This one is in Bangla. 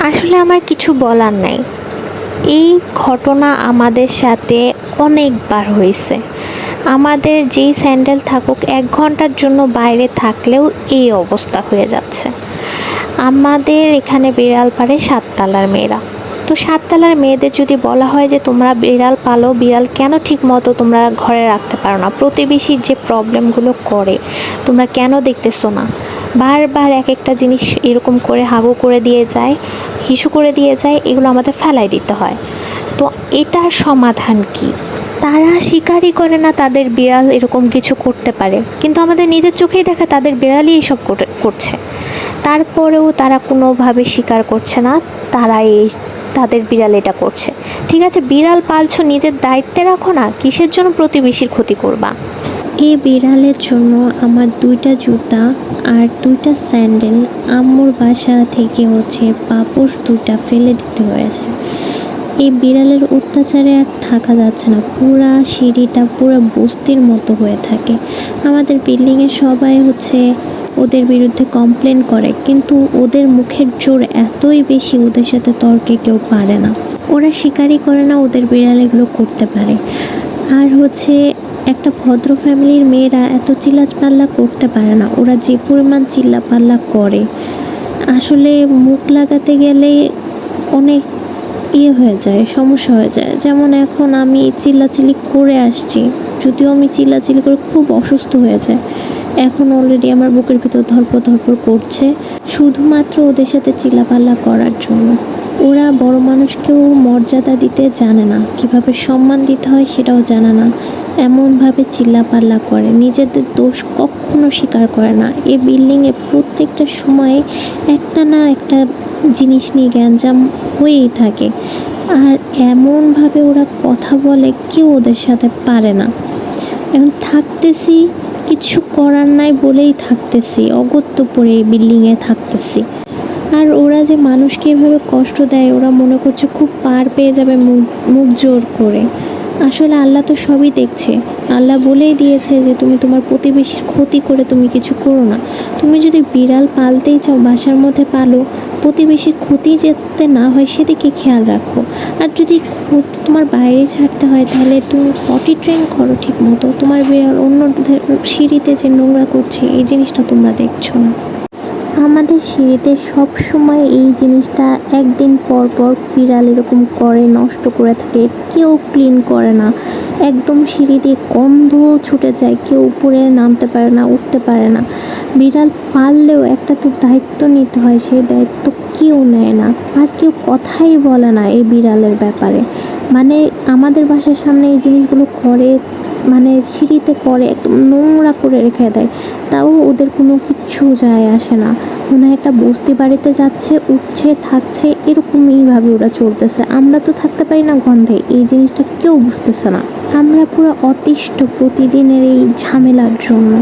আসলে আমার কিছু বলার নাই। এই ঘটনা আমাদের সাথে অনেকবার হয়েছে। আমাদের যেই স্যান্ডেল থাকুক ১ ঘন্টার জন্য বাইরে থাকলেও এই অবস্থা হয়ে যাচ্ছে। আমাদের এখানে বিড়াল পালে ৭ তলার মেয়েরা। তো ৭ তলার মেয়েদের যদি বলা হয় যে তোমরা বিড়াল পালো, বিড়াল কেন ঠিকমতো তোমরা ঘরে রাখতে পারো না? প্রতিবেশীর যে প্রবলেমগুলো করে তোমরা কেন দেখতেছো না? বারবার এক একটা জিনিস এরকম করে হাগু করে দিয়ে যায়, হিসু করে দিয়ে যায়, এগুলো আমাদের ফেলাই দিতে হয়। তো এটার সমাধান কি? তারা স্বীকারই করে না তাদের বিড়াল এরকম কিছু করতে পারে, কিন্তু আমাদের নিজের চোখেই দেখা তাদের বিড়ালই এইসব করছে। তারপরেও তারা কোনোভাবে স্বীকার করছে না তারা তাদের বিড়াল এটা করছে। ঠিক আছে, বিড়াল পালছো, নিজের দায়িত্বে রাখো না, কিসের জন্য প্রতিবেশীর ক্ষতি করবা? এই বিড়ালের জন্য আমার 2টা জুতা আর 2টা স্যান্ডেল আম্মুর বাসা থেকে পাপোশ 2টা ফেলে দিতে হয়েছে। এই বিড়ালের অত্যাচারে আর থাকা যাচ্ছে না। পুরা সিঁড়িটা পুরো বস্তির মতো হয়ে থাকে। আমাদের বিল্ডিংয়ে সবাই ওদের বিরুদ্ধে কমপ্লেন করে, কিন্তু ওদের মুখের জোর এতই বেশি, ওদের সাথে তর্কে কেউ পারে না। ওরা স্বীকারই করে না ওদের বিড়াল এগুলো করতে পারে। আর একটা ভদ্র ফ্যামিলির মেয়েরা এত চিল্লাপাল্লা করতে পারে না। ওরা যে পরিমাণ চিল্লাপাল্লা করে, আসলে মুখ লাগাতে গেলে অনেক হয়ে যায়, সমস্যা হয়ে যায়। যেমন এখন আমি চিল্লাচিল্লি করে আসছি, যদিও আমি চিল্লাচিল্লি করে খুব অসুস্থ হয়ে যায়। এখন অলরেডি আমার বুকের ভিতর ধরপড় ধরপড় করছে, শুধুমাত্র ওদের সাথে চিল্লাপাল্লা করার জন্য। ওরা বড় মানুষকেও মর্যাদা দিতে জানে না, কিভাবে সম্মান দিতে হয় সেটাও জানে না। এমনভাবে চিল্লাপাল্লা করে, নিজেদের দোষ কখনো স্বীকার করে না। এই বিল্ডিংয়ে প্রত্যেকটা সময়ে একটা না একটা জিনিস নিয়ে গ্যাঞ্জাম হয়েই থাকে। আর এমনভাবে ওরা কথা বলে, কেউ ওদের সাথে পারে না। এখন থাকতেছি, কিছু করার নাই বলেই থাকতেছি, অগত্য পড়ে এই বিল্ডিংয়ে থাকতেছি। আর ওরা যে মানুষকে এভাবে কষ্ট দেয়, ওরা মনে করছে খুব পার পেয়ে যাবে মুখ জোর করে। আসলে আল্লাহ তো সবই দেখছে। আল্লাহ বলেই দিয়েছে যে তুমি তোমার প্রতিবেশীর ক্ষতি করে তুমি কিছু করো না। তুমি যদি বিড়াল পালতেই চাও, বাসার মধ্যে পালো, প্রতিবেশীর ক্ষতি যাতে না হয় সেদিকে খেয়াল রাখো। আর যদি তোমার বাইরে ছাড়তে হয়, তাহলে তুমি পটি ট্রেন করো ঠিক মতো। তোমার বিড়াল অন্য সিঁড়িতে যে নোংরা করছে, এই জিনিসটা তোমরা দেখছো না। আমাদের সিঁড়িতে সব সময় এই জিনিসটা একদিন পর পর বিড়াল এরকম করে, নষ্ট করে থাকে, কেউ ক্লিন করে না। একদম সিঁড়ি দিয়ে গন্ধ ছুটে যায়, কেউ উপরে নামতে পারে না, উঠতে পারে না। বিড়াল পাললেও একটা তো দায়িত্ব নিতে হয়, সেই দায়িত্ব কেউ নেয় না। আর কেউ কথাই বলে না এই বিড়ালের ব্যাপারে। আমাদের বাসার সামনে এই জিনিসগুলো করে, সিঁড়িতে করে, একদম নোংরা করে রেখে দেয়। তাও ওদের কোনো কিচ্ছু যায় আসে না। মনে হয় একটা বস্তি বাড়িতে যাচ্ছে, উঠছে, থাকছে, এরকমইভাবে ওরা চলতেছে। আমরা তো থাকতে পারি না গন্ধে, এই জিনিসটা কেউ বুঝতেছে না। আমরা পুরো অতিষ্ঠ প্রতিদিনের এই ঝামেলার জন্য।